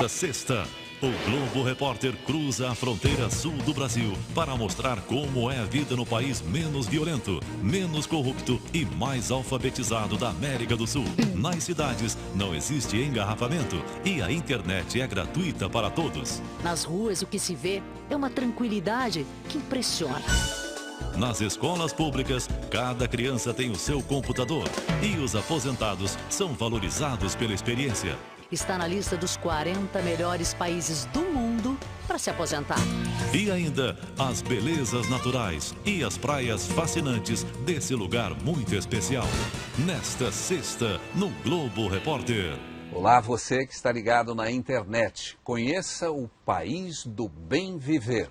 Nesta sexta, o Globo Repórter cruza a fronteira sul do Brasil para mostrar como é a vida no país menos violento, menos corrupto e mais alfabetizado da América do Sul. Nas cidades não existe engarrafamento e a internet é gratuita para todos. Nas ruas o que se vê é uma tranquilidade que impressiona. Nas escolas públicas, cada criança tem o seu computador e os aposentados são valorizados pela experiência. Está na lista dos 40 melhores países do mundo para se aposentar. E ainda as belezas naturais e as praias fascinantes desse lugar muito especial. Nesta sexta, no Globo Repórter. Olá, você que está ligado na internet. Conheça o país do bem viver.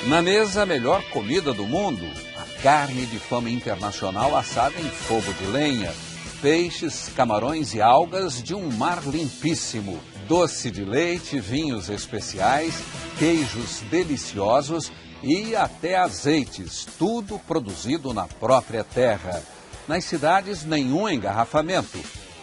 Na mesa, a melhor comida do mundo. A carne de fama internacional assada em fogo de lenha. Peixes, camarões e algas de um mar limpíssimo. Doce de leite, vinhos especiais, queijos deliciosos e até azeites. Tudo produzido na própria terra. Nas cidades, nenhum engarrafamento.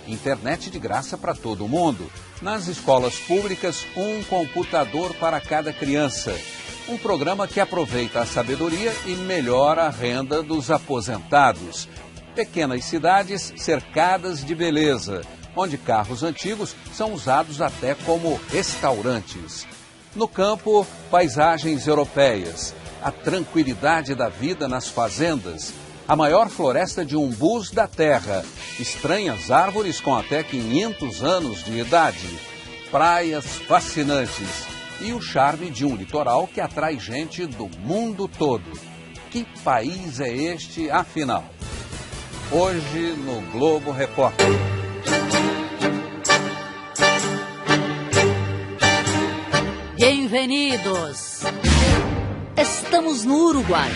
Internet de graça para todo mundo. Nas escolas públicas, um computador para cada criança. Um programa que aproveita a sabedoria e melhora a renda dos aposentados. Pequenas cidades cercadas de beleza, onde carros antigos são usados até como restaurantes. No campo, paisagens europeias, a tranquilidade da vida nas fazendas, a maior floresta de umbus da terra, estranhas árvores com até 500 anos de idade, praias fascinantes e o charme de um litoral que atrai gente do mundo todo. Que país é este, afinal? Hoje no Globo Repórter. Bem-vindos! Estamos no Uruguai.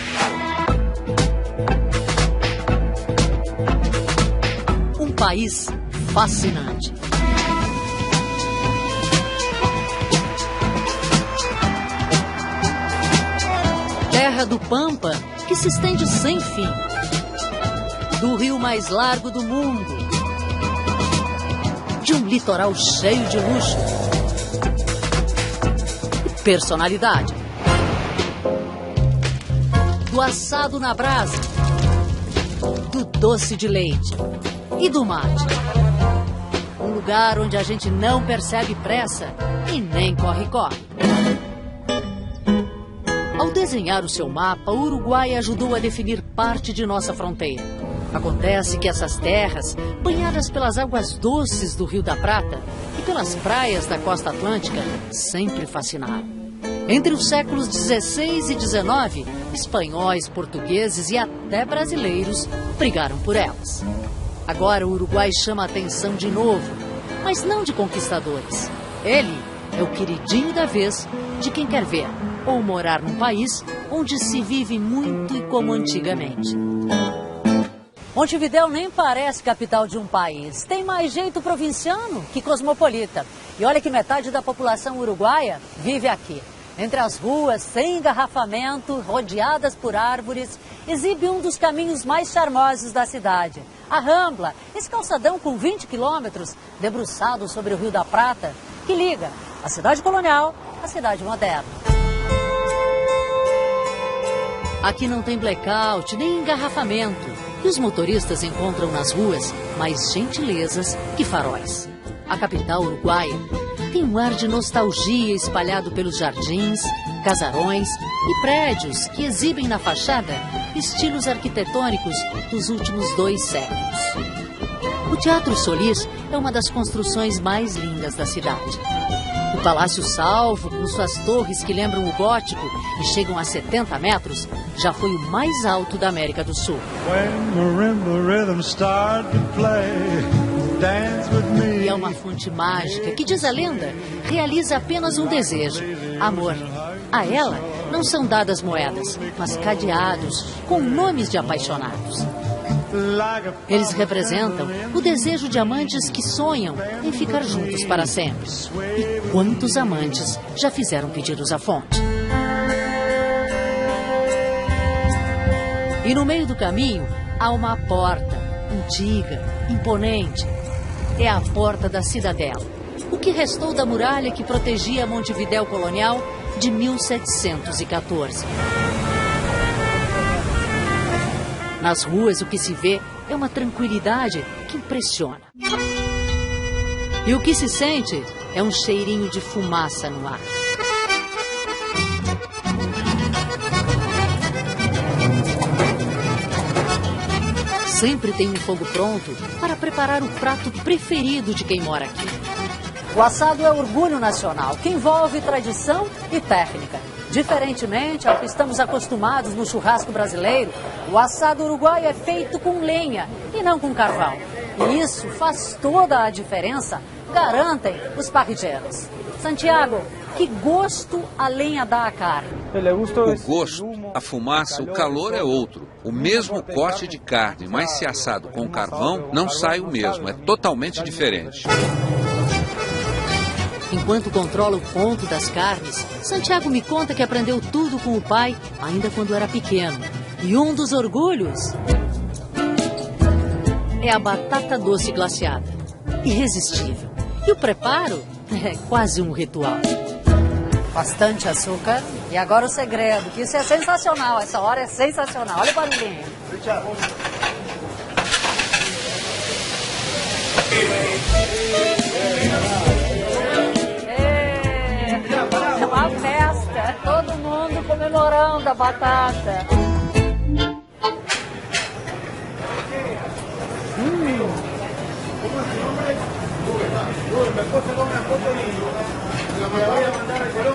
Um país fascinante. Terra do Pampa, que se estende sem fim. Do rio mais largo do mundo. De um litoral cheio de luxo. E personalidade. Do assado na brasa. Do doce de leite. E do mate. Um lugar onde a gente não percebe pressa e nem corre-corre. Ao desenhar o seu mapa, o Uruguai ajudou a definir parte de nossa fronteira. Acontece que essas terras, banhadas pelas águas doces do Rio da Prata e pelas praias da costa atlântica, sempre fascinaram. Entre os séculos XVI e XIX, espanhóis, portugueses e até brasileiros brigaram por elas. Agora o Uruguai chama a atenção de novo, mas não de conquistadores. Ele é o queridinho da vez de quem quer ver ou morar num país onde se vive muito e como antigamente. Montevidéu nem parece capital de um país. Tem mais jeito provinciano que cosmopolita. E olha que metade da população uruguaia vive aqui. Entre as ruas, sem engarrafamento, rodeadas por árvores, exibe um dos caminhos mais charmosos da cidade. A Rambla, esse calçadão com 20 quilômetros, debruçado sobre o Rio da Prata, que liga a cidade colonial à cidade moderna. Aqui não tem blackout nem engarrafamento. E os motoristas encontram nas ruas mais gentilezas que faróis. A capital uruguaia tem um ar de nostalgia espalhado pelos jardins, casarões e prédios que exibem na fachada estilos arquitetônicos dos últimos 2 séculos. O Teatro Solís é uma das construções mais lindas da cidade. O Palácio Salvo, com suas torres que lembram o gótico e chegam a 70 metros, já foi o mais alto da América do Sul. E é uma fonte mágica que, diz a lenda, realiza apenas um desejo: amor. A ela não são dadas moedas, mas cadeados com nomes de apaixonados. Eles representam o desejo de amantes que sonham em ficar juntos para sempre. E quantos amantes já fizeram pedidos à fonte? E no meio do caminho há uma porta, antiga, imponente. É a porta da Cidadela. o que restou da muralha que protegia Montevidéu colonial de 1714. Nas ruas, o que se vê é uma tranquilidade que impressiona. E o que se sente é um cheirinho de fumaça no ar. Sempre tem um fogo pronto para preparar o prato preferido de quem mora aqui. O assado é orgulho nacional, que envolve tradição e técnica. Diferentemente ao que estamos acostumados no churrasco brasileiro, o assado uruguaio é feito com lenha e não com carvão. E isso faz toda a diferença, garantem os parrilheiros. Santiago, que gosto a lenha dá à carne? O gosto, a fumaça, o calor é outro. O mesmo corte de carne, mas se assado com carvão, não sai o mesmo, é totalmente diferente. Enquanto controla o ponto das carnes, Santiago me conta que aprendeu tudo com o pai, ainda quando era pequeno. E um dos orgulhos é a batata doce glaciada. Irresistível. E o preparo é quase um ritual. Bastante açúcar. E agora o segredo, que isso é sensacional. Essa hora é sensacional. Olha o barulhinho. É uma festa. Todo mundo comemorando a batata.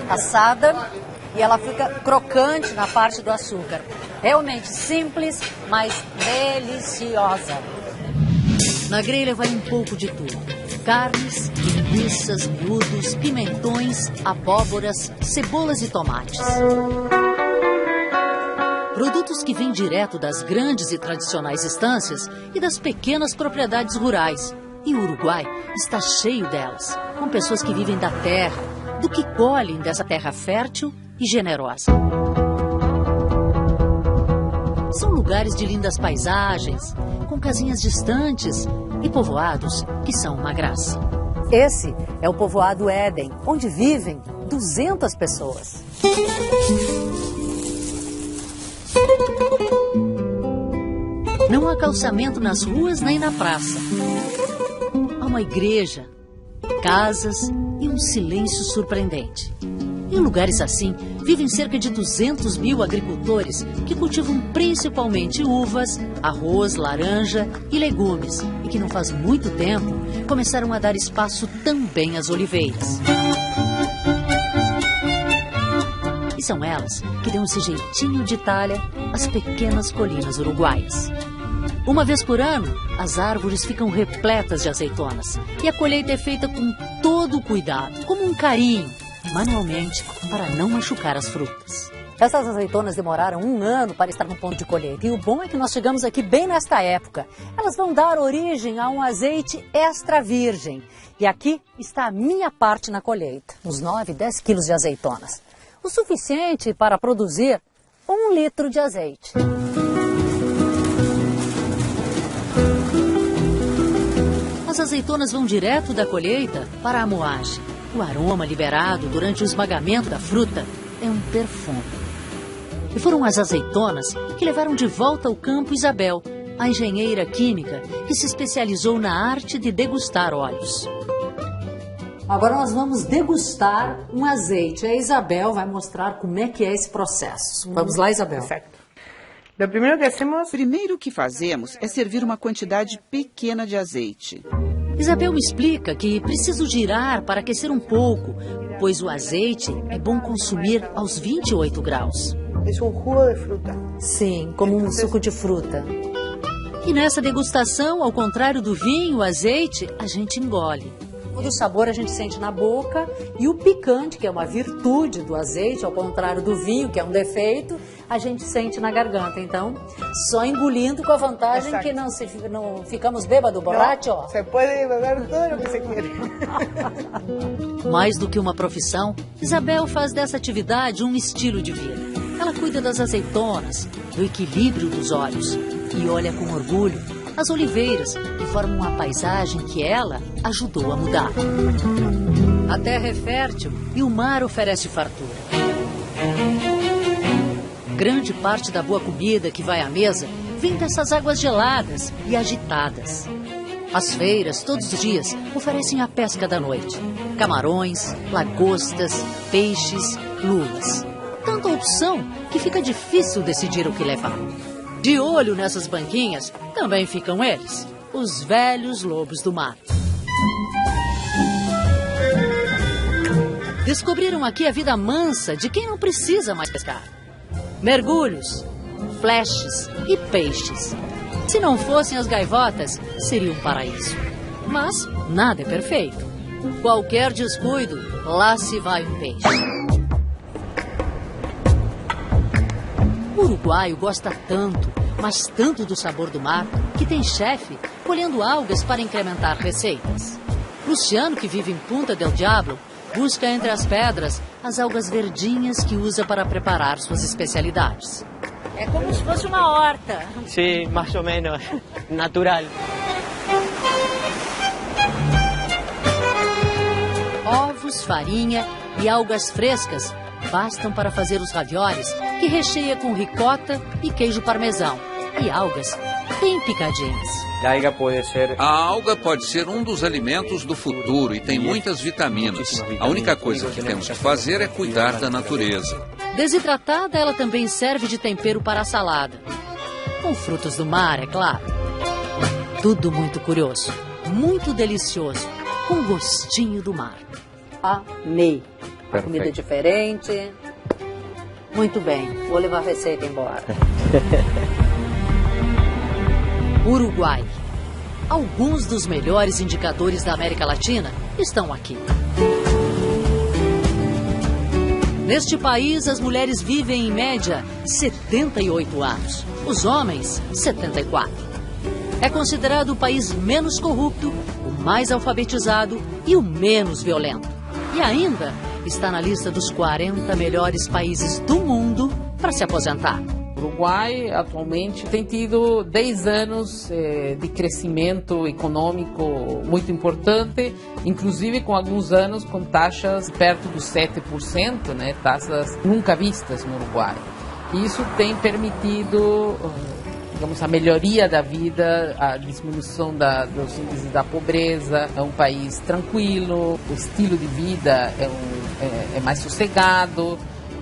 Assada e ela fica crocante na parte do açúcar. Realmente simples, mas deliciosa. Na grelha vai um pouco de tudo. Carnes, linguiças, miúdos, pimentões, abóboras, cebolas e tomates. Produtos que vêm direto das grandes e tradicionais estâncias e das pequenas propriedades rurais. E o Uruguai está cheio delas, com pessoas que vivem da terra, do que colhem dessa terra fértil e generosa. São lugares de lindas paisagens, com casinhas distantes e povoados que são uma graça. Esse é o povoado Éden, onde vivem 200 pessoas. Não há calçamento nas ruas nem na praça. Há uma igreja, casas e um silêncio surpreendente. Em lugares assim, vivem cerca de 200 mil agricultores que cultivam principalmente uvas, arroz, laranja e legumes e que não faz muito tempo começaram a dar espaço também às oliveiras. E são elas que dão esse jeitinho de Itália às pequenas colinas uruguaias. Uma vez por ano, as árvores ficam repletas de azeitonas e a colheita é feita com todo o cuidado, como um carinho, manualmente, para não machucar as frutas. Essas azeitonas demoraram 1 ano para estar no ponto de colheita e o bom é que nós chegamos aqui bem nesta época. Elas vão dar origem a um azeite extra virgem e aqui está a minha parte na colheita, uns 9, 10 quilos de azeitonas. O suficiente para produzir 1 litro de azeite. As azeitonas vão direto da colheita para a moagem. O aroma liberado durante o esmagamento da fruta é um perfume. E foram as azeitonas que levaram de volta ao campo Isabel, a engenheira química que se especializou na arte de degustar óleos. Agora nós vamos degustar um azeite. A Isabel vai mostrar como é que é esse processo. Vamos lá, Isabel. Certo. Primeiro que fazemos é servir uma quantidade pequena de azeite. Isabel me explica que preciso girar para aquecer um pouco, pois o azeite é bom consumir aos 28 graus. É jugo de fruta. Sim, como um suco de fruta. E nessa degustação, ao contrário do vinho, o azeite, a gente engole. O sabor a gente sente na boca e o picante, que é uma virtude do azeite, ao contrário do vinho, que é um defeito, a gente sente na garganta. Então, só engolindo com a vantagem que não ficamos bêbados, borracho. Você pode beber tudo o que você quer. Mais do que uma profissão, Isabel faz dessa atividade um estilo de vida. Ela cuida das azeitonas, do equilíbrio dos olhos e olha com orgulho as oliveiras, que formam uma paisagem que ela ajudou a mudar. A terra é fértil e o mar oferece fartura. Grande parte da boa comida que vai à mesa vem dessas águas geladas e agitadas. As feiras, todos os dias, oferecem a pesca da noite. Camarões, lagostas, peixes, lulas. Tanta opção que fica difícil decidir o que levar. De olho nessas banquinhas também ficam eles, os velhos lobos do mar. Descobriram aqui a vida mansa de quem não precisa mais pescar. Mergulhos, flashes e peixes. Se não fossem as gaivotas, seria um paraíso. Mas nada é perfeito. Qualquer descuido, lá se vai um peixe. O uruguaio gosta tanto, mas tanto do sabor do mar, que tem chefe colhendo algas para incrementar receitas. Luciano, que vive em Punta del Diablo, busca entre as pedras as algas verdinhas que usa para preparar suas especialidades. É como se fosse uma horta. Sim, mais ou menos. Natural. Ovos, farinha e algas frescas bastam para fazer os raviolis, que recheia com ricota e queijo parmesão. E algas bem picadinhas. A alga pode ser um dos alimentos do futuro e tem muitas vitaminas. A única coisa que temos que fazer é cuidar da natureza. Desidratada, ela também serve de tempero para a salada. Com frutos do mar, é claro. Tudo muito curioso, muito delicioso, com gostinho do mar. Amei. Perfeito. Comida diferente. Muito bem, vou levar a receita embora. Uruguai. Alguns dos melhores indicadores da América Latina estão aqui. Neste país, as mulheres vivem em média 78 anos, os homens 74. É considerado o país menos corrupto, o mais alfabetizado e o menos violento. E ainda está na lista dos 40 melhores países do mundo para se aposentar. O Uruguai atualmente tem tido 10 anos de crescimento econômico muito importante, inclusive com alguns anos com taxas perto dos 7%, né, taxas nunca vistas no Uruguai. E isso tem permitido, digamos, a melhoria da vida, a diminuição dos índices da pobreza. É um país tranquilo, o estilo de vida é mais sossegado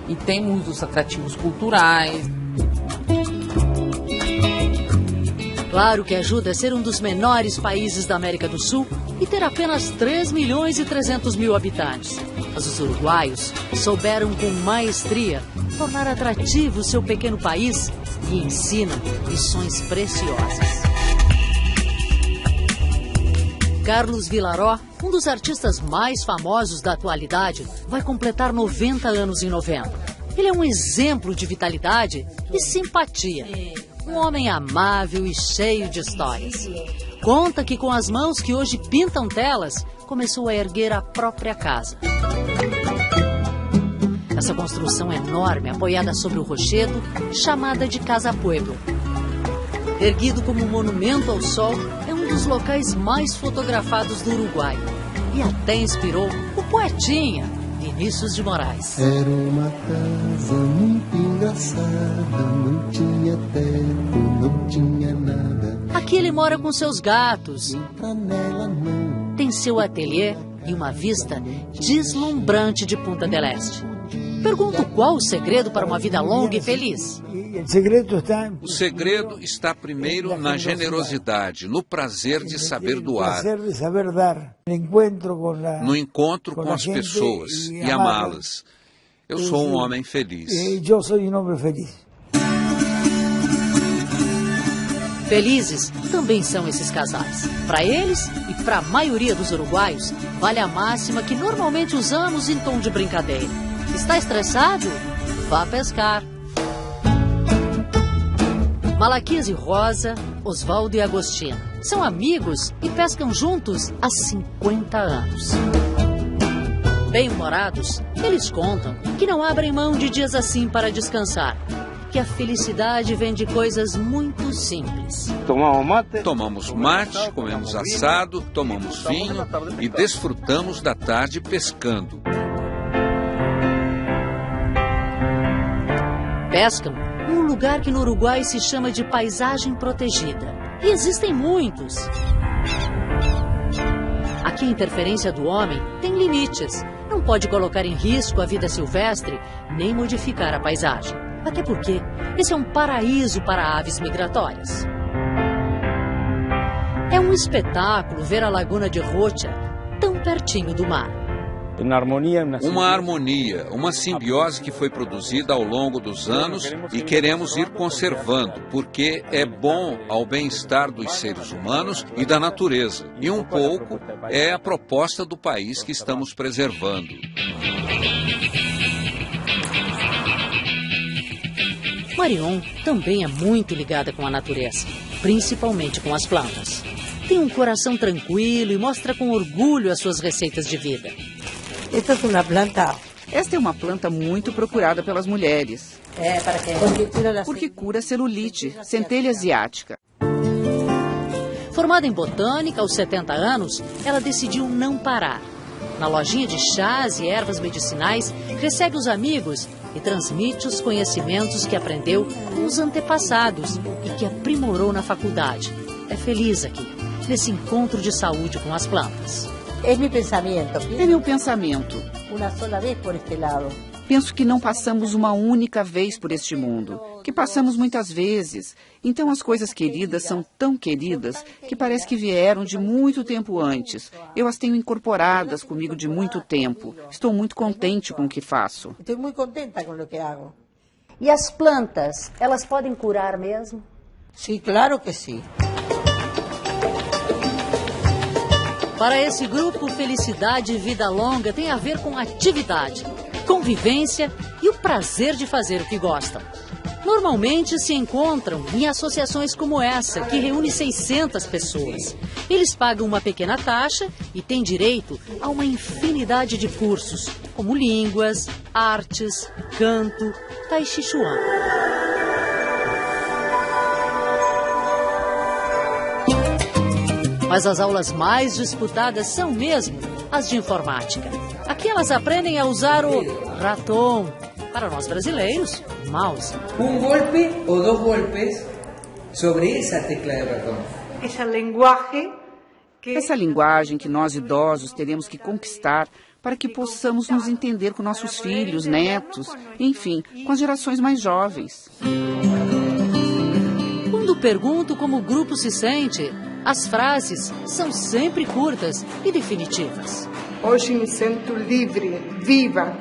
e tem muitos atrativos culturais. Claro que ajuda a ser um dos menores países da América do Sul e ter apenas 3 milhões e 300 mil habitantes. Mas os uruguaios souberam com maestria tornar atrativo seu pequeno país e ensinam lições preciosas. Carlos Vilaró, um dos artistas mais famosos da atualidade, vai completar 90 anos em novembro. Ele é um exemplo de vitalidade e simpatia. Um homem amável e cheio de histórias. Conta que com as mãos que hoje pintam telas, começou a erguer a própria casa. Essa construção enorme, apoiada sobre o rochedo, chamada de Casa Pueblo. Erguido como um monumento ao sol, é um dos locais mais fotografados do Uruguai. E até inspirou o poetinha Vinícius de Moraes. Era uma casa muito engraçada, não tinha teto, não tinha nada. Aqui ele mora com seus gatos. Tem seu ateliê e uma vista deslumbrante de Punta del Este. Pergunto qual o segredo para uma vida longa e feliz. O segredo está primeiro na generosidade, no prazer de saber doar, no encontro com as pessoas e amá-las. Eu sou um homem feliz. Felizes também são esses casais. Para eles e para a maioria dos uruguaios, vale a máxima que normalmente usamos em tom de brincadeira. Está estressado? Vá pescar. Malaquias e Rosa, Osvaldo e Agostina são amigos e pescam juntos há 50 anos. Bem-humorados, eles contam que não abrem mão de dias assim para descansar, que a felicidade vem de coisas muito simples. Tomamos mate, comemos assado, tomamos vinho e desfrutamos da tarde pescando. Pescam num lugar que no Uruguai se chama de paisagem protegida. E existem muitos. Aqui a interferência do homem tem limites. Não pode colocar em risco a vida silvestre, nem modificar a paisagem. Até porque esse é um paraíso para aves migratórias. É um espetáculo ver a Laguna de Rocha tão pertinho do mar. Uma harmonia, uma simbiose que foi produzida ao longo dos anos e queremos ir conservando, porque é bom ao bem-estar dos seres humanos e da natureza. E um pouco é a proposta do país que estamos preservando. Marion também é muito ligada com a natureza, principalmente com as plantas. Tem um coração tranquilo e mostra com orgulho as suas receitas de vida. Esta é uma planta muito procurada pelas mulheres. Porque cura celulite, centelha asiática. Formada em botânica aos 70 anos, ela decidiu não parar. Na lojinha de chás e ervas medicinais, recebe os amigos e transmite os conhecimentos que aprendeu com os antepassados e que aprimorou na faculdade. É feliz aqui, nesse encontro de saúde com as plantas. É meu pensamento. Penso que não passamos uma única vez por este mundo, que passamos muitas vezes. Então as coisas queridas são tão queridas que parece que vieram de muito tempo antes. Eu as tenho incorporadas comigo de muito tempo. Estou muito contente com o que faço. Estou muito contenta com o que hago. E as plantas, elas podem curar mesmo? Sim, claro que sim. Para esse grupo, felicidade e vida longa tem a ver com atividade, convivência e o prazer de fazer o que gostam. Normalmente se encontram em associações como essa, que reúne 600 pessoas. Eles pagam uma pequena taxa e têm direito a uma infinidade de cursos, como línguas, artes, canto, tai chi chuan. Mas as aulas mais disputadas são mesmo as de informática. Aqui elas aprendem a usar o ratão, para nós brasileiros, mouse. Golpe ou 2 golpes sobre essa tecla de ratão. Essa linguagem que nós idosos teremos que conquistar para que possamos nos entender com nossos filhos, netos, enfim, com as gerações mais jovens. Quando pergunto como o grupo se sente, as frases são sempre curtas e definitivas. Hoje me sinto livre, viva.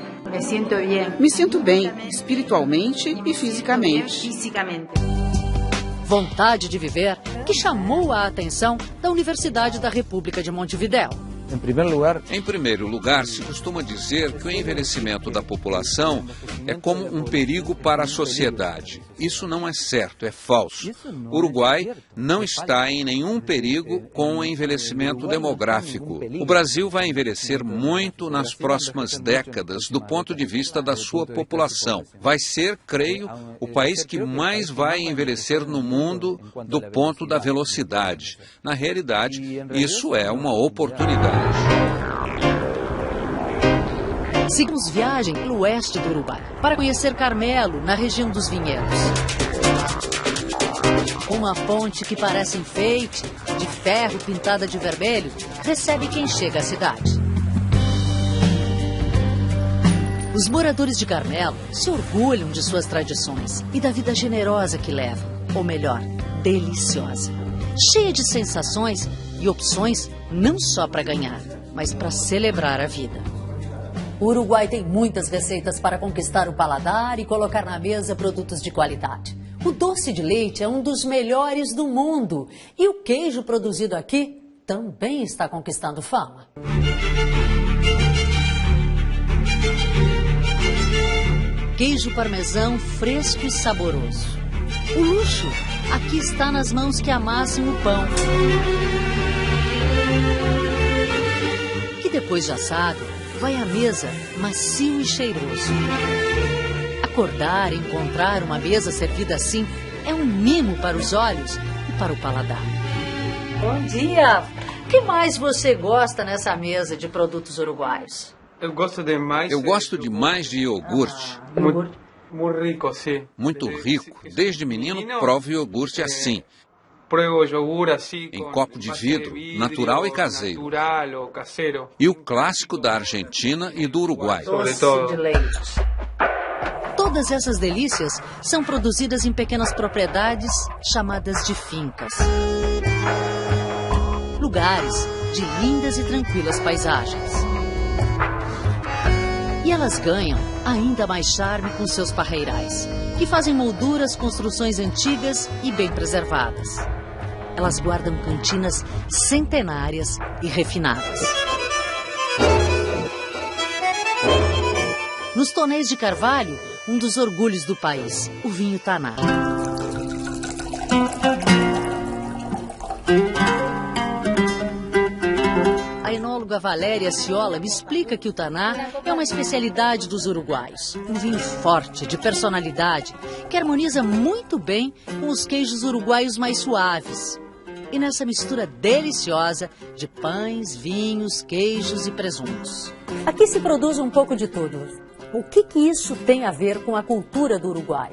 Me sinto bem, espiritualmente e fisicamente. Vontade de viver que chamou a atenção da Universidade da República de Montevidéu. Em primeiro lugar, se costuma dizer que o envelhecimento da população é como um perigo para a sociedade. Isso não é certo, é falso. O Uruguai não está em nenhum perigo com o envelhecimento demográfico. O Brasil vai envelhecer muito nas próximas décadas do ponto de vista da sua população. Vai ser, creio, o país que mais vai envelhecer no mundo do ponto da velocidade. Na realidade, isso é uma oportunidade. Seguimos viagem pelo oeste do Uruguai para conhecer Carmelo, na região dos vinhedos. Uma ponte que parece enfeite, de ferro pintada de vermelho, recebe quem chega à cidade. Os moradores de Carmelo se orgulham de suas tradições e da vida generosa que levam, ou melhor, deliciosa, cheia de sensações e opções não só para ganhar, mas para celebrar a vida. O Uruguai tem muitas receitas para conquistar o paladar e colocar na mesa produtos de qualidade. O doce de leite é um dos melhores do mundo e o queijo produzido aqui também está conquistando fama. Queijo parmesão fresco e saboroso. O luxo aqui está nas mãos que amassam o pão. Que depois de assado, vai à mesa macio e cheiroso. A Acordar e encontrar uma mesa servida assim é um mimo para os olhos e para o paladar. Bom dia! O que mais você gosta nessa mesa de produtos uruguaios? Eu gosto demais de iogurte. Muito rico, sim. Muito rico. Desde menino, provo iogurte assim. Provo iogurte assim. Em copo de vidro, natural e caseiro. E o clássico da Argentina e do Uruguai. Doce de leite. Todas essas delícias são produzidas em pequenas propriedades chamadas de fincas. Lugares de lindas e tranquilas paisagens. E elas ganham ainda mais charme com seus parreirais, que fazem molduras, construções antigas e bem preservadas. Elas guardam cantinas centenárias e refinadas. Nos tonéis de carvalho, um dos orgulhos do país, o vinho Taná. A enóloga Valéria Ciola me explica que o Taná é uma especialidade dos uruguaios. Um vinho forte, de personalidade, que harmoniza muito bem com os queijos uruguaios mais suaves. E nessa mistura deliciosa de pães, vinhos, queijos e presuntos. Aqui se produz um pouco de tudo. O que isso tem a ver com a cultura do Uruguai?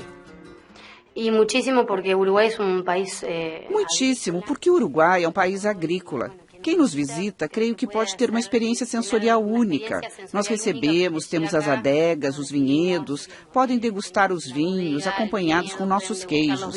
Muitíssimo, porque o Uruguai é um país... Muitíssimo, porque o Uruguai é um país agrícola. Quem nos visita, creio que pode ter uma experiência sensorial única. Nós recebemos, temos as adegas, os vinhedos, podem degustar os vinhos, acompanhados com nossos queijos.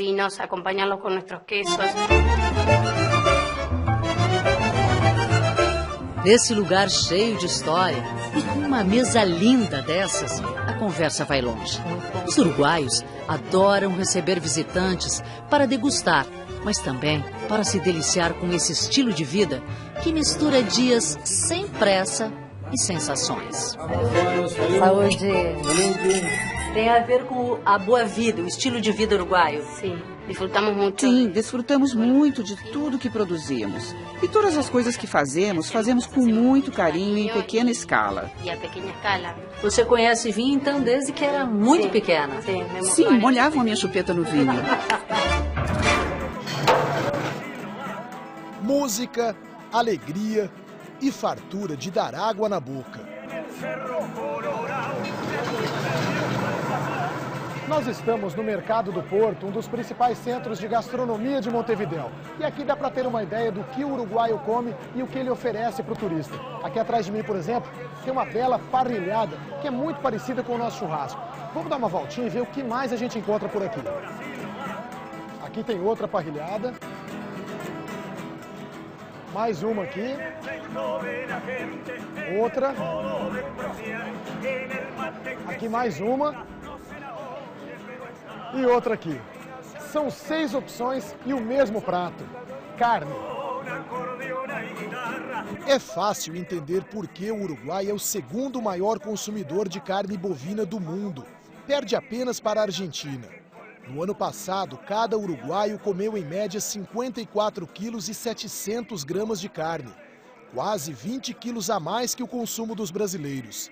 Nesse lugar cheio de história e com uma mesa linda dessas, a conversa vai longe. Os uruguaios adoram receber visitantes para degustar, mas também para se deliciar com esse estilo de vida que mistura dias sem pressa e sensações. Saúde! Tem a ver com a boa vida, o estilo de vida uruguaio. Sim. Sim, desfrutamos muito de tudo que produzimos. E todas as coisas que fazemos com muito carinho e em pequena escala. Você conhece vinho, então, desde que era muito pequena? Sim, molhavam a minha chupeta no vinho. Música, alegria e fartura de dar água na boca. Nós estamos no Mercado do Porto, um dos principais centros de gastronomia de Montevidéu. E aqui dá para ter uma ideia do que o uruguaio come e o que ele oferece para o turista. Aqui atrás de mim, por exemplo, tem uma bela parrilhada que é muito parecida com o nosso churrasco. Vamos dar uma voltinha e ver o que mais a gente encontra por aqui. Aqui tem outra parrilhada. Mais uma aqui. Outra. Aqui mais uma. E outra aqui. São 6 opções e o mesmo prato. Carne. É fácil entender por que o Uruguai é o segundo maior consumidor de carne bovina do mundo. Perde apenas para a Argentina. No ano passado, cada uruguaio comeu em média 54 quilos e 700 gramas de carne. Quase 20 quilos a mais que o consumo dos brasileiros.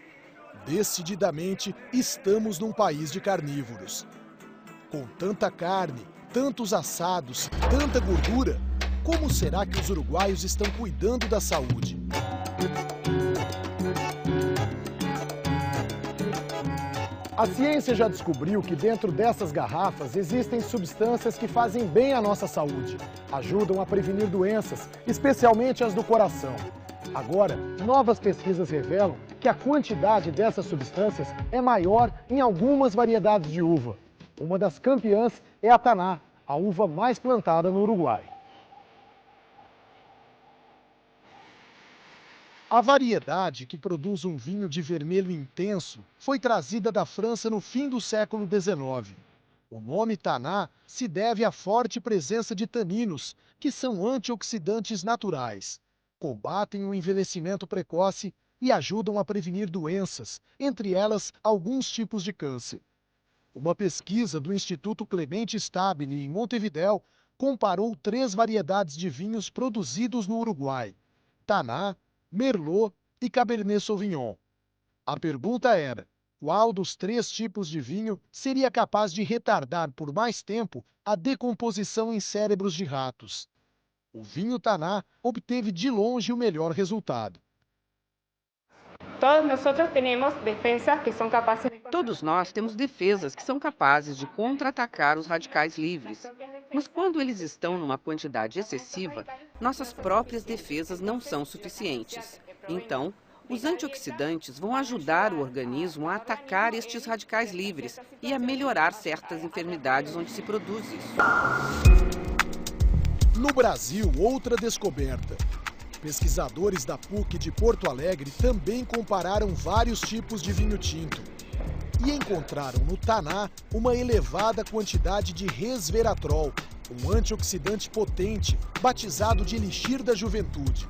Decididamente, estamos num país de carnívoros. Com tanta carne, tantos assados, tanta gordura, como será que os uruguaios estão cuidando da saúde? A ciência já descobriu que dentro dessas garrafas existem substâncias que fazem bem à nossa saúde, ajudam a prevenir doenças, especialmente as do coração. Agora, novas pesquisas revelam que a quantidade dessas substâncias é maior em algumas variedades de uva. Uma das campeãs é a Taná, a uva mais plantada no Uruguai. A variedade que produz um vinho de vermelho intenso foi trazida da França no fim do século XIX. O nome Taná se deve à forte presença de taninos, que são antioxidantes naturais, combatem o envelhecimento precoce e ajudam a prevenir doenças, entre elas alguns tipos de câncer. Uma pesquisa do Instituto Clemente Stabile, em Montevidéu, comparou 3 variedades de vinhos produzidos no Uruguai: Taná, Merlot e Cabernet Sauvignon. A pergunta era: qual dos 3 tipos de vinho seria capaz de retardar por mais tempo a decomposição em cérebros de ratos. O vinho Taná obteve de longe o melhor resultado. Todos nós temos defesas que são capazes de contra-atacar os radicais livres. Mas quando eles estão numa quantidade excessiva, nossas próprias defesas não são suficientes. Então, os antioxidantes vão ajudar o organismo a atacar estes radicais livres e a melhorar certas enfermidades onde se produz isso. No Brasil, outra descoberta. Pesquisadores da PUC de Porto Alegre também compararam vários tipos de vinho tinto e encontraram no Taná uma elevada quantidade de resveratrol, um antioxidante potente, batizado de elixir da juventude.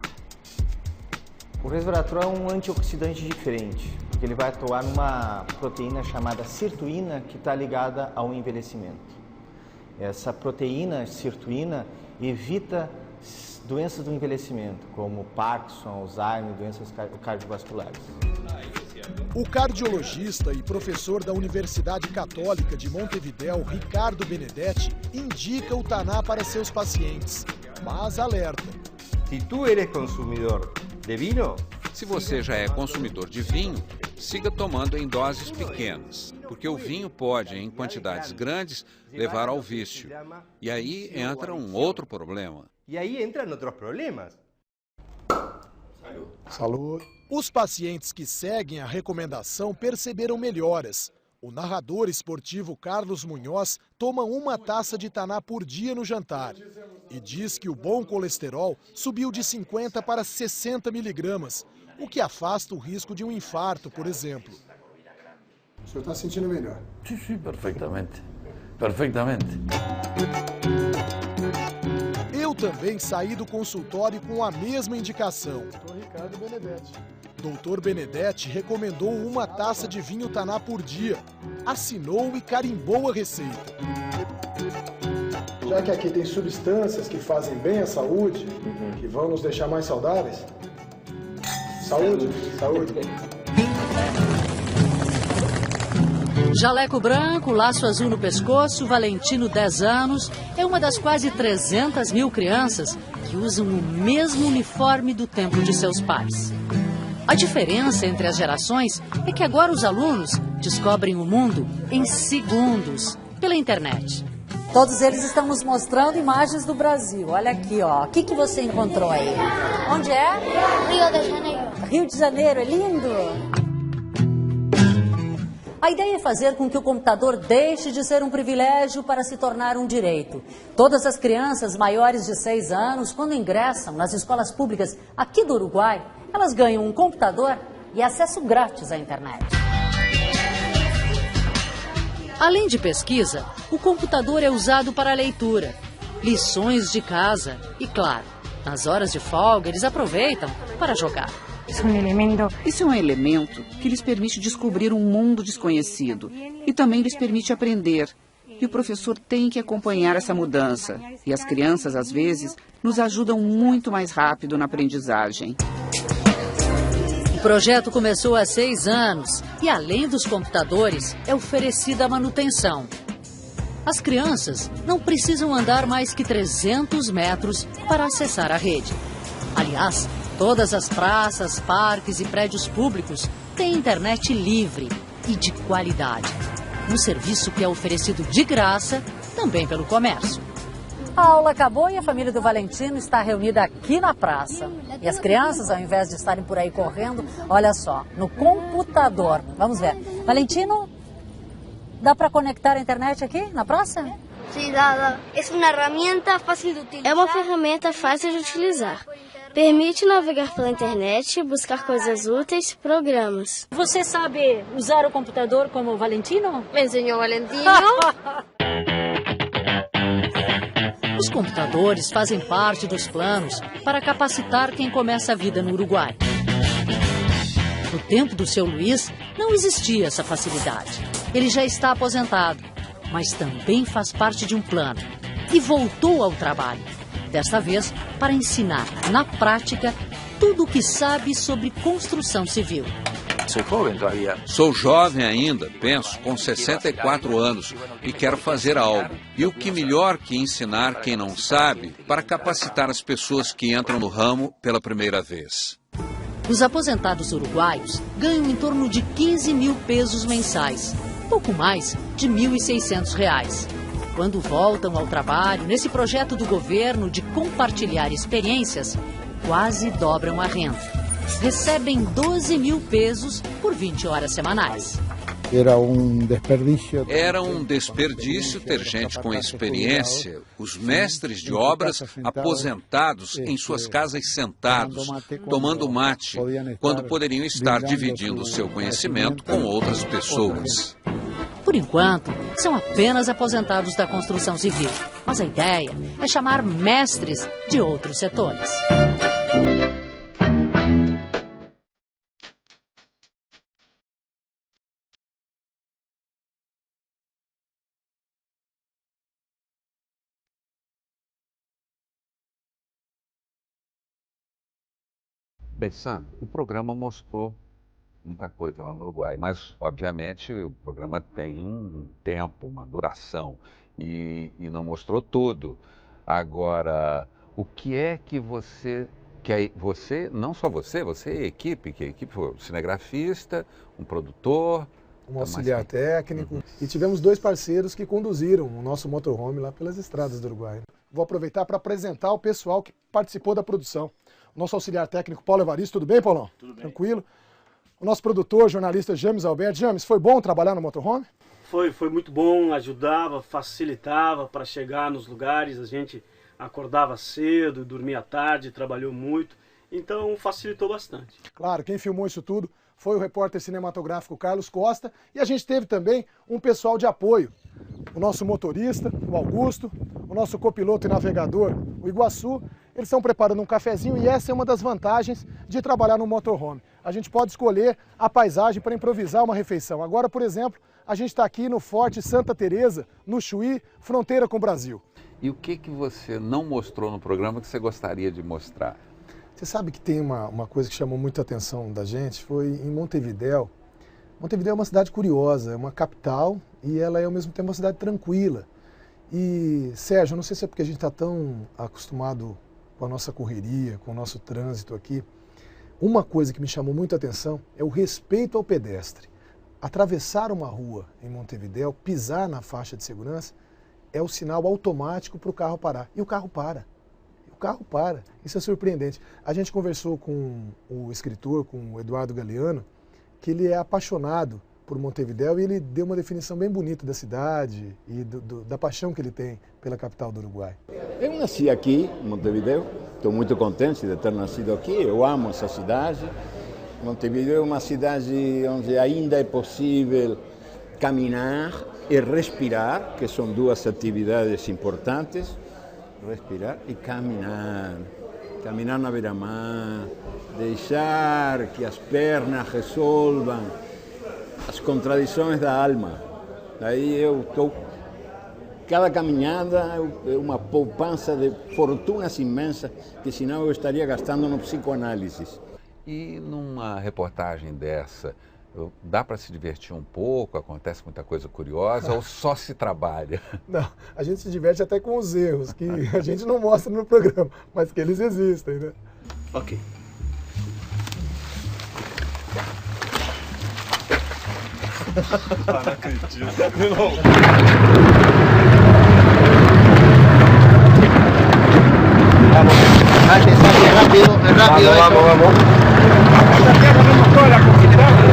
O resveratrol é um antioxidante diferente, porque ele vai atuar numa proteína chamada sirtuína, que está ligada ao envelhecimento. Essa proteína sirtuína evita doenças do envelhecimento, como Parkinson, Alzheimer, doenças cardiovasculares. O cardiologista e professor da Universidade Católica de Montevidéu, Ricardo Benedetti, indica o Taná para seus pacientes, mas alerta. Se tu eres consumidor de vinho, se você já é consumidor de vinho, siga tomando em doses pequenas, porque o vinho pode, em quantidades grandes, levar ao vício. E aí entra um outro problema. E aí entram outros problemas. Saúde. Os pacientes que seguem a recomendação perceberam melhoras. O narrador esportivo Carlos Munhoz toma 1 taça de Taná por dia no jantar e diz que o bom colesterol subiu de 50 para 60 miligramas, o que afasta o risco de um infarto, por exemplo. O senhor está sentindo melhor? Sim, perfeitamente. Perfeitamente. Eu também saí do consultório com a mesma indicação. Dr. Ricardo Benedetti. Dr. Benedetti recomendou 1 taça de vinho Taná por dia. Assinou e carimbou a receita. Já que aqui tem substâncias que fazem bem à saúde, que vão nos deixar mais saudáveis. Saúde, saúde. Jaleco branco, laço azul no pescoço, Valentino, 10 anos, é uma das quase 300 mil crianças que usam o mesmo uniforme do tempo de seus pais. A diferença entre as gerações é que agora os alunos descobrem o mundo em segundos, pela internet. Todos eles estão nos mostrando imagens do Brasil. Olha aqui, ó. O que você encontrou aí? Onde é? Rio de Janeiro. Rio de Janeiro, é lindo. A ideia é fazer com que o computador deixe de ser um privilégio para se tornar um direito. Todas as crianças maiores de 6 anos, quando ingressam nas escolas públicas aqui do Uruguai, elas ganham um computador e acesso grátis à internet. Além de pesquisa, o computador é usado para leitura, lições de casa e, claro, nas horas de folga eles aproveitam para jogar. Isso é um elemento que lhes permite descobrir um mundo desconhecido e também lhes permite aprender. E o professor tem que acompanhar essa mudança. E as crianças, às vezes, nos ajudam muito mais rápido na aprendizagem. O projeto começou há 6 anos e, além dos computadores, é oferecida a manutenção. As crianças não precisam andar mais que 300 metros para acessar a rede. Aliás, todas as praças, parques e prédios públicos têm internet livre e de qualidade. Um serviço que é oferecido de graça também pelo comércio. A aula acabou e a família do Valentino está reunida aqui na praça. E as crianças, ao invés de estarem por aí correndo, olha só, no computador. Vamos ver. Valentino, dá para conectar a internet aqui na praça? Sim, dá. É uma ferramenta fácil de utilizar. Permite navegar pela internet, buscar coisas úteis, programas. Você sabe usar o computador como o Valentino? Me ensinou o Valentino. Os computadores fazem parte dos planos para capacitar quem começa a vida no Uruguai. No tempo do seu Luiz, não existia essa facilidade. Ele já está aposentado, mas também faz parte de um plano e voltou ao trabalho. Desta vez, para ensinar, na prática, tudo o que sabe sobre construção civil. Sou jovem ainda, penso, com 64 anos, e quero fazer algo. E o que melhor que ensinar quem não sabe para capacitar as pessoas que entram no ramo pela primeira vez. Os aposentados uruguaios ganham em torno de 15 mil pesos mensais, pouco mais de R$ 1.600. Quando voltam ao trabalho nesse projeto do governo de compartilhar experiências, quase dobram a renda. Recebem 12 mil pesos por 20 horas semanais. Era um desperdício ter gente com experiência, os mestres de obras aposentados em suas casas sentados, tomando mate, quando poderiam estar dividindo o seu conhecimento com outras pessoas. Por enquanto, são apenas aposentados da construção civil, mas a ideia é chamar mestres de outros setores. Bessam, o programa mostrou muita coisa lá no Uruguai, mas, obviamente, o programa tem um tempo, uma duração, e não mostrou tudo. Agora, o que é que você, não só você e a equipe, que a equipe foi um cinegrafista, um produtor... Um auxiliar técnico, e tivemos 2 parceiros que conduziram o nosso motorhome lá pelas estradas do Uruguai. Vou aproveitar para apresentar o pessoal que participou da produção. O nosso auxiliar técnico, Paulo Evaristo. Tudo bem, Paulão? Tudo bem. Tranquilo. O nosso produtor, jornalista James Alberto. James, foi bom trabalhar no motorhome? Foi muito bom, ajudava, facilitava para chegar nos lugares. A gente acordava cedo, dormia tarde, trabalhou muito, então facilitou bastante. Claro, quem filmou isso tudo foi o repórter cinematográfico Carlos Costa, e a gente teve também um pessoal de apoio. O nosso motorista, o Augusto, o nosso copiloto e navegador, o Iguaçu. Eles estão preparando um cafezinho, e essa é uma das vantagens de trabalhar no motorhome. A gente pode escolher a paisagem para improvisar uma refeição. Agora, por exemplo, a gente está aqui no Forte Santa Teresa, no Chuí, fronteira com o Brasil. E o que você não mostrou no programa que você gostaria de mostrar? Você sabe que tem uma coisa que chamou muita atenção da gente, foi em Montevidéu. Montevidéu é uma cidade curiosa, é uma capital, e ela é ao mesmo tempo uma cidade tranquila. E, Sérgio, não sei se é porque a gente está tão acostumado com a nossa correria, com o nosso trânsito aqui, uma coisa que me chamou muita atenção é o respeito ao pedestre. Atravessar uma rua em Montevidéu, pisar na faixa de segurança, é o sinal automático para o carro parar. E o carro para. O carro para. Isso é surpreendente. A gente conversou com o escritor, com o Eduardo Galeano, que ele é apaixonado por Montevidéu, e ele deu uma definição bem bonita da cidade e da paixão que ele tem pela capital do Uruguai. Eu nasci aqui, em Montevidéu, estou muito contente de ter nascido aqui, eu amo essa cidade. Montevidéu é uma cidade onde ainda é possível caminhar e respirar, que são 2 atividades importantes, respirar e caminhar. Caminhar na beira-mar, deixar que as pernas resolvam as contradições da alma. Daí eu estou... Cada caminhada é uma poupança de fortunas imensas que senão eu estaria gastando no psicoanálise. E numa reportagem dessa, dá para se divertir um pouco? Acontece muita coisa curiosa ou só se trabalha? Não, a gente se diverte até com os erros, que a gente não mostra no programa, mas que eles existem, né? Ok. Não acredito. Não. Rápido, rápido. Vamos. Esta tierra no mostró la considerable.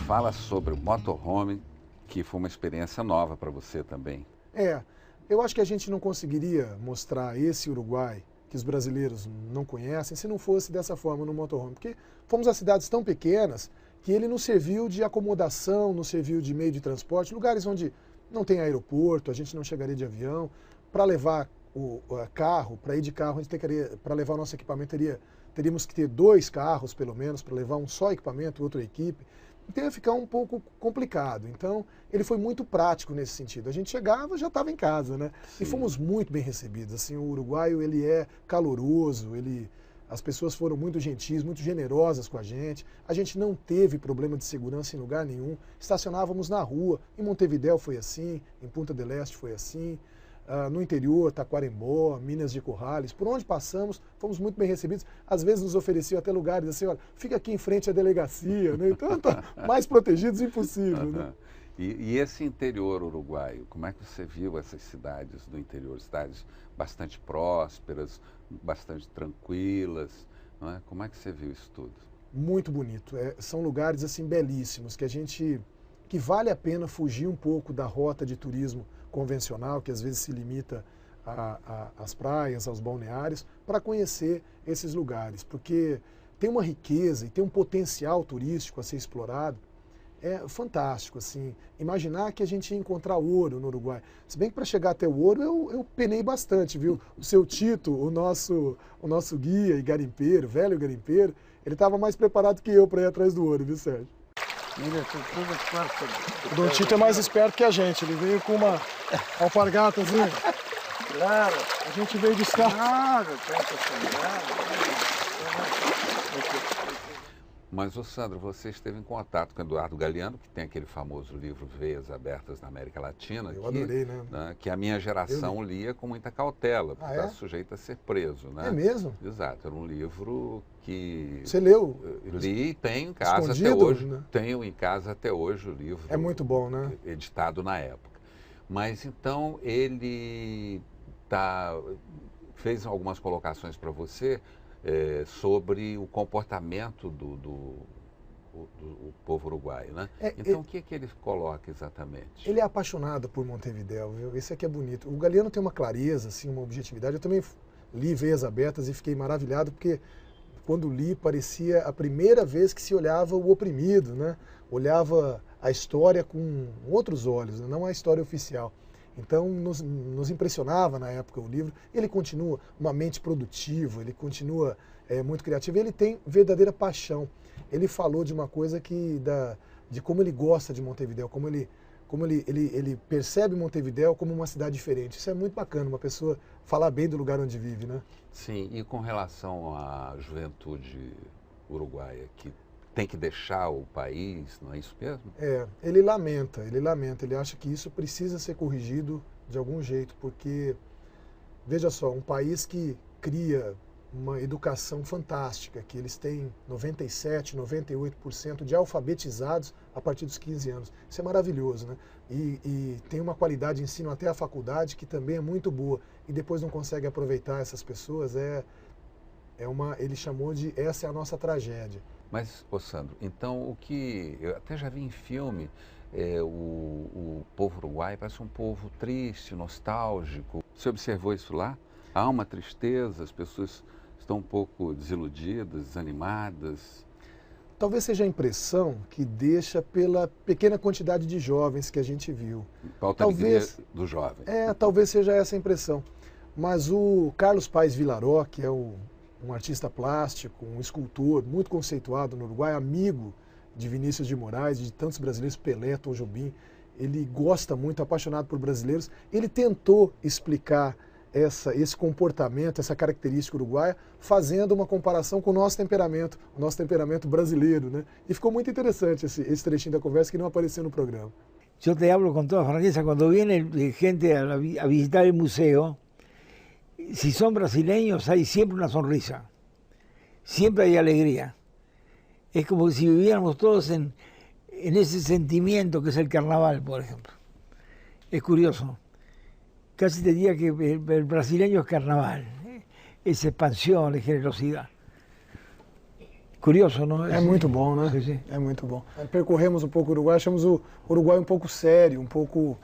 Fala sobre o motorhome, que foi uma experiência nova para você também. Eu acho que a gente não conseguiria mostrar esse Uruguai que os brasileiros não conhecem se não fosse dessa forma no motorhome. Porque fomos a cidades tão pequenas que ele nos serviu de acomodação, nos serviu de meio de transporte, lugares onde não tem aeroporto, a gente não chegaria de avião. Para levar o carro, para ir de carro, para levar o nosso equipamento, teríamos que ter 2 carros pelo menos, para levar um só equipamento, outra equipe. Então ia ficar um pouco complicado. Então ele foi muito prático nesse sentido. A gente chegava, já estava em casa, né? Sim. E fomos muito bem recebidos. Assim, o uruguaio, ele é caloroso, as pessoas foram muito gentis, muito generosas com a gente. A gente não teve problema de segurança em lugar nenhum. Estacionávamos na rua. Em Montevidéu foi assim, em Punta del Este foi assim. No interior, Taquarembó, Minas de Corrales, por onde passamos, fomos muito bem recebidos. Às vezes nos ofereciam até lugares assim, olha, fica aqui em frente à delegacia, né? Então, tá mais protegidos impossível, né? E esse interior uruguaio, como é que você viu essas cidades do interior? Cidades bastante prósperas, bastante tranquilas, não é? Como é que você viu isso tudo? Muito bonito. São lugares assim belíssimos, que vale a pena fugir um pouco da rota de turismo convencional, que às vezes se limita às praias, aos balneários, para conhecer esses lugares, porque tem uma riqueza e tem um potencial turístico a ser explorado. É fantástico, assim, imaginar que a gente ia encontrar ouro no Uruguai. Se bem que para chegar até o ouro eu penei bastante, viu? O seu Tito, o nosso guia e garimpeiro, velho garimpeiro, ele estava mais preparado que eu para ir atrás do ouro, viu, Sérgio? O Dom Tito é mais esperto que a gente, ele veio com uma alpargatazinha. Claro. A gente veio buscar. Claro, tem que Mas, ô Sandro, você esteve em contato com Eduardo Galeano, que tem aquele famoso livro Veias Abertas na América Latina. Eu adorei, né? Que a minha geração lia com muita cautela, porque está sujeito a ser preso, né? É mesmo? Exato, era um livro que... Você leu? Li e tenho em casa até hoje. Né? Tenho em casa até hoje o livro. É muito bom, né? Editado na época. Mas, então, ele fez algumas colocações para você sobre o comportamento do povo uruguaio, né? Então, o que ele coloca exatamente? Ele é apaixonado por Montevidéu, viu? Esse aqui é bonito. O Galeano tem uma clareza, assim, uma objetividade. Eu também li Veias Abertas e fiquei maravilhado, porque quando li parecia a primeira vez que se olhava o oprimido, né? Olhava a história com outros olhos, né? Não a história oficial. Então, nos impressionava na época o livro. Ele continua uma mente produtiva, ele continua muito criativo, ele tem verdadeira paixão. Ele falou de uma coisa de como ele gosta de Montevidéu, como ele percebe Montevidéu como uma cidade diferente. Isso é muito bacana, uma pessoa falar bem do lugar onde vive, né? Sim, e com relação à juventude uruguaia, que tem que deixar o país, não é isso mesmo? Ele lamenta, ele acha que isso precisa ser corrigido de algum jeito, porque, veja só, um país que cria uma educação fantástica, que eles têm 97%, 98% de alfabetizados a partir dos 15 anos. Isso é maravilhoso, né? E tem uma qualidade de ensino até a faculdade que também é muito boa, e depois não consegue aproveitar essas pessoas, ele chamou de essa é a nossa tragédia. Mas, ô Sandro, então o que eu até já vi em filme, o povo uruguaio parece um povo triste, nostálgico. Você observou isso lá? Há uma tristeza, as pessoas estão um pouco desiludidas, desanimadas. Talvez seja a impressão que deixa pela pequena quantidade de jovens que a gente viu. Falta alegria do jovem. Talvez seja essa a impressão. Mas o Carlos Paes Vilaró, que é um artista plástico, um escultor muito conceituado no Uruguai, amigo de Vinícius de Moraes, de tantos brasileiros, Pelé, Tom Jobim, ele gosta muito, apaixonado por brasileiros. Ele tentou explicar esse comportamento, essa característica uruguaia, fazendo uma comparação com o nosso temperamento brasileiro, né? E ficou muito interessante esse trechinho da conversa que não apareceu no programa. Eu te hablo com toda franqueza, quando viene gente a visitar o museu, si son brasileños hay siempre una sonrisa, siempre hay alegría. Es como si viviéramos todos en ese sentimiento que es el carnaval, por ejemplo. Es curioso. Casi te diría que el brasileño es carnaval, es expansión, es generosidad. Curioso, não é? É muito bom, né? Sim. É muito bom. Percorremos um pouco o Uruguai, achamos o Uruguai um pouco sério, um pouco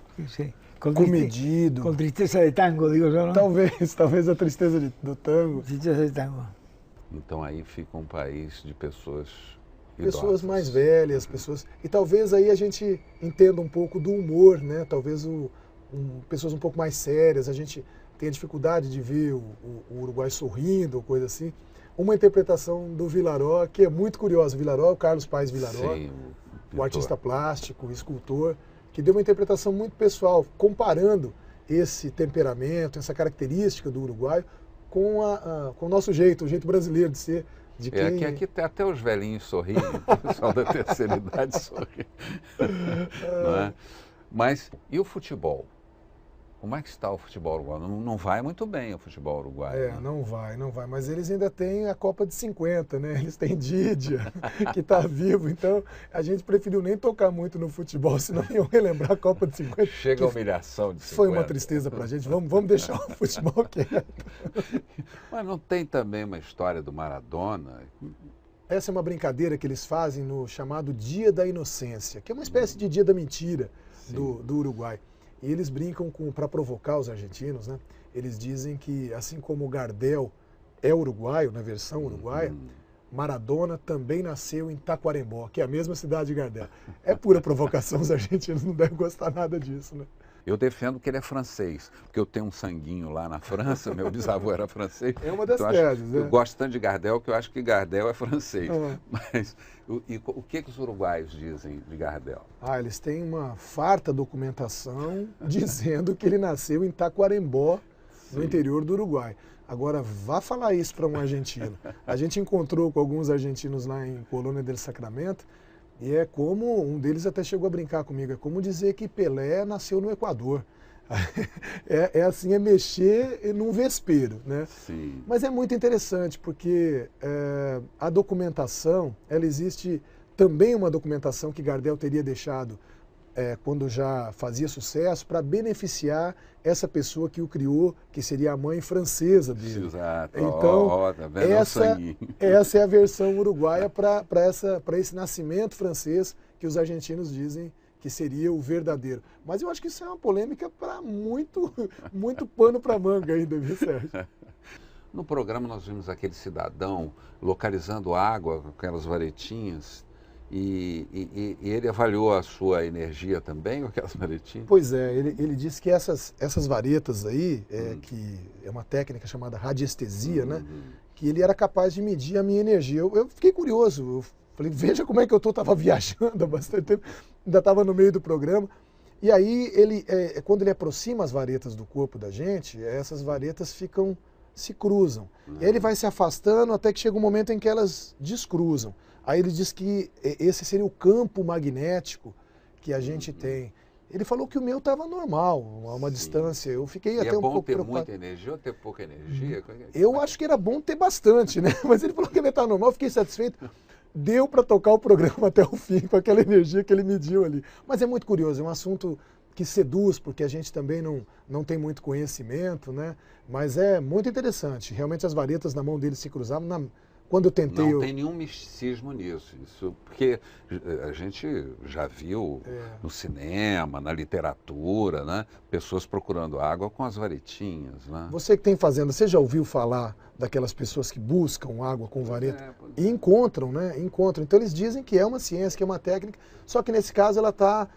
comedido. Com tristeza de tango, digo eu, não? Talvez a tristeza do tango. Tristeza de tango. Então aí fica um país de pessoas idosas. Mais velhas, pessoas... E talvez aí a gente entenda um pouco do humor, né? Talvez pessoas um pouco mais sérias, a gente tenha dificuldade de ver o Uruguai sorrindo ou coisa assim. Uma interpretação do Vilaró, que é muito curiosa. O Vilaró, o Carlos Paes Vilaró. Sim, o artista plástico, o escultor, que deu uma interpretação muito pessoal, comparando esse temperamento, essa característica do uruguaio com o nosso jeito, o jeito brasileiro de ser. De quem... que aqui até os velhinhos sorriem, o pessoal da terceira idade sorri. Não é? Mas, e o futebol? Como é que está o futebol uruguaio? Não vai muito bem o futebol uruguaio. Né? Não vai. Mas eles ainda têm a Copa de 50, né? Eles têm Didia, que está vivo. Então, a gente preferiu nem tocar muito no futebol, senão iam relembrar a Copa de 50. Chega a humilhação de 50. Foi uma tristeza para a gente. Vamos deixar o futebol quieto. Mas não tem também uma história do Maradona? Essa é uma brincadeira que eles fazem no chamado Dia da Inocência, que é uma espécie de Dia da Mentira do Uruguai. E eles brincam para provocar os argentinos, né? Eles dizem que, assim como o Gardel é uruguaio, na versão uruguaia, Maradona também nasceu em Tacuarembó, que é a mesma cidade de Gardel. É pura provocação, os argentinos não devem gostar nada disso, né? Eu defendo que ele é francês, porque eu tenho um sanguinho lá na França, meu bisavô era francês. É uma das teses, né? Eu gosto tanto de Gardel que eu acho que Gardel é francês. Mas o que os uruguaios dizem de Gardel? Eles têm uma farta documentação dizendo que ele nasceu em Tacuarembó, no interior do Uruguai. Agora, vá falar isso para um argentino. A gente encontrou com alguns argentinos lá em Colônia del Sacramento, e é como, um deles até chegou a brincar comigo, é como dizer que Pelé nasceu no Equador. É mexer num vespeiro, né? Sim. Mas é muito interessante, porque a documentação, ela existe também uma documentação que Gardel teria deixado quando já fazia sucesso, para beneficiar essa pessoa que o criou, que seria a mãe francesa dele. Exato. Então, essa é a versão uruguaia para esse nascimento francês que os argentinos dizem que seria o verdadeiro. Mas eu acho que isso é uma polêmica para muito pano para manga ainda, viu, Sérgio? No programa nós vimos aquele cidadão localizando água com aquelas varetinhas. E ele avaliou a sua energia também com aquelas varetinhas? Pois é, ele disse que essas varetas aí, que é uma técnica chamada radiestesia, né? Que ele era capaz de medir a minha energia. Eu fiquei curioso, eu falei, veja como é que eu estava viajando há bastante tempo, ainda estava no meio do programa. E aí, quando ele aproxima as varetas do corpo da gente, essas varetas se cruzam. E aí ele vai se afastando até que chega um momento em que elas descruzam. Aí ele diz que esse seria o campo magnético que a gente tem. Ele falou que o meu estava normal, a uma distância. Eu fiquei até um pouco preocupado. É bom ter muita energia ou ter pouca energia? Eu acho que era bom ter bastante, né? Mas ele falou que ele estava normal, eu fiquei satisfeito. Deu para tocar o programa até o fim com aquela energia que ele mediu ali. Mas é muito curioso, é um assunto que seduz, porque a gente também não tem muito conhecimento, né? Mas é muito interessante. Realmente as varetas na mão dele se cruzavam. Quando eu tentei... Não tem nenhum misticismo nisso, porque a gente já viu no cinema, na literatura, né, pessoas procurando água com as varetinhas. Né? Você que tem fazenda, você já ouviu falar daquelas pessoas que buscam água com vareta? E encontram, né? Encontram. Então eles dizem que é uma ciência, que é uma técnica, só que nesse caso ela está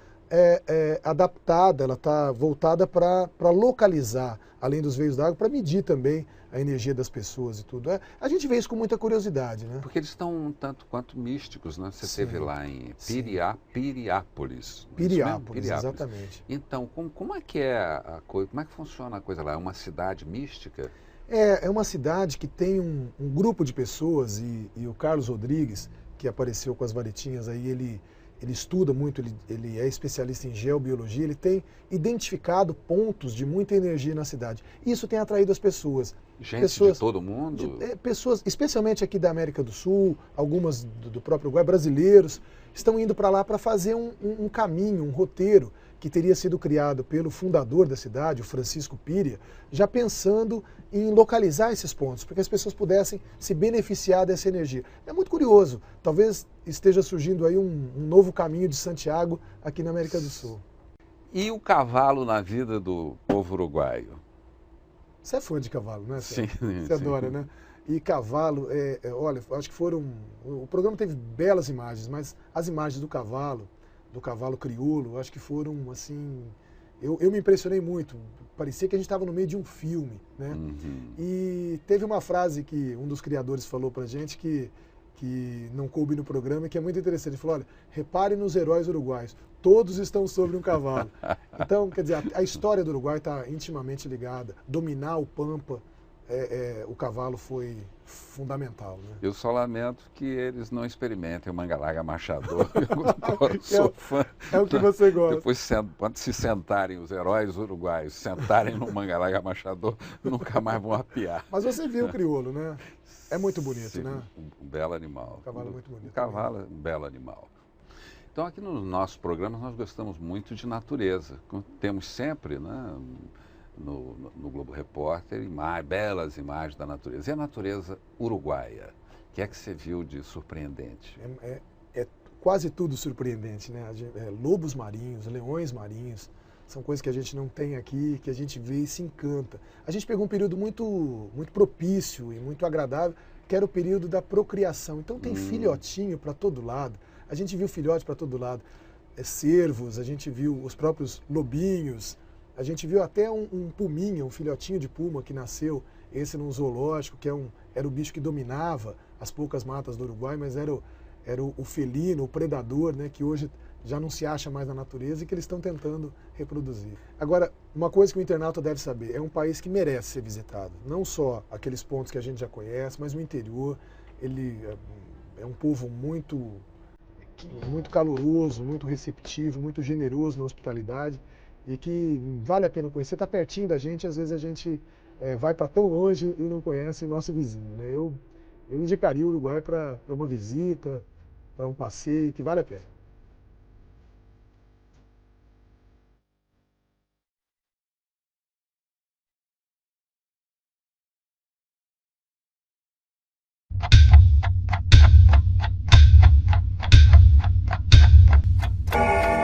adaptada, ela está voltada para localizar, além dos veios d'água, para medir também a energia das pessoas e tudo. A gente vê isso com muita curiosidade, né? Porque eles estão um tanto quanto místicos, né? Você esteve lá em Piriápolis. Piriápolis, exatamente. Então, como é que é a coisa, como é que funciona a coisa lá? É uma cidade mística? É uma cidade que tem um grupo de pessoas e o Carlos Rodrigues, que apareceu com as varetinhas aí, ele estuda muito, ele é especialista em geobiologia, ele tem identificado pontos de muita energia na cidade. Isso tem atraído as pessoas. Gente de todo mundo? Pessoas, especialmente aqui da América do Sul, algumas do próprio Uruguai, brasileiros, estão indo para lá para fazer um caminho, um roteiro que teria sido criado pelo fundador da cidade, o Francisco Piria, já pensando em localizar esses pontos, para que as pessoas pudessem se beneficiar dessa energia. É muito curioso, talvez esteja surgindo aí um novo caminho de Santiago aqui na América do Sul. E o cavalo na vida do povo uruguaio? Você é fã de cavalo, né? Sim. Você adora, né? E cavalo, olha, acho que o programa teve belas imagens, mas as imagens do cavalo crioulo, acho que foram, assim, eu me impressionei muito, parecia que a gente estava no meio de um filme, né? E teve uma frase que um dos criadores falou pra gente, que que não coube no programa e que é muito interessante. Ele falou, olha, repare nos heróis uruguaios, todos estão sobre um cavalo. Então, quer dizer, a história do Uruguai está intimamente ligada. Dominar o Pampa, o cavalo foi fundamental. Né? Eu só lamento que eles não experimentem o manga-larga machador. Eu sou fã. É o que você gosta. Depois, quando se sentarem os heróis uruguaios, sentarem no manga-larga machador, nunca mais vão apiar. Mas você viu o crioulo, né? É muito bonito, Sim, né? Um belo animal. O cavalo é muito bonito. O cavalo é um belo animal. Então, aqui nos nossos programas, nós gostamos muito de natureza. Temos sempre, né, no Globo Repórter, belas imagens da natureza. E a natureza uruguaia? O que é que você viu de surpreendente? É quase tudo surpreendente, né? Lobos marinhos, leões marinhos, são coisas que a gente não tem aqui, que a gente vê e se encanta. A gente pegou um período muito propício e muito agradável, que era o período da procriação. Então tem filhotinho para todo lado. A gente viu filhote para todo lado. Cervos, a gente viu os próprios lobinhos, a gente viu até um puminha, um filhotinho de puma que nasceu, esse num zoológico, que era o bicho que dominava as poucas matas do Uruguai, mas era o felino, o predador, né, que hoje já não se acha mais na natureza e que eles estão tentando reproduzir. Agora, uma coisa que o internauta deve saber, é um país que merece ser visitado. Não só aqueles pontos que a gente já conhece, mas o interior, ele é um povo muito caloroso, muito receptivo, muito generoso na hospitalidade e que vale a pena conhecer. Está pertinho da gente, às vezes a gente vai para tão longe e não conhece o nosso vizinho. Né? Eu indicaria o Uruguai para uma visita, para um passeio, que vale a pena.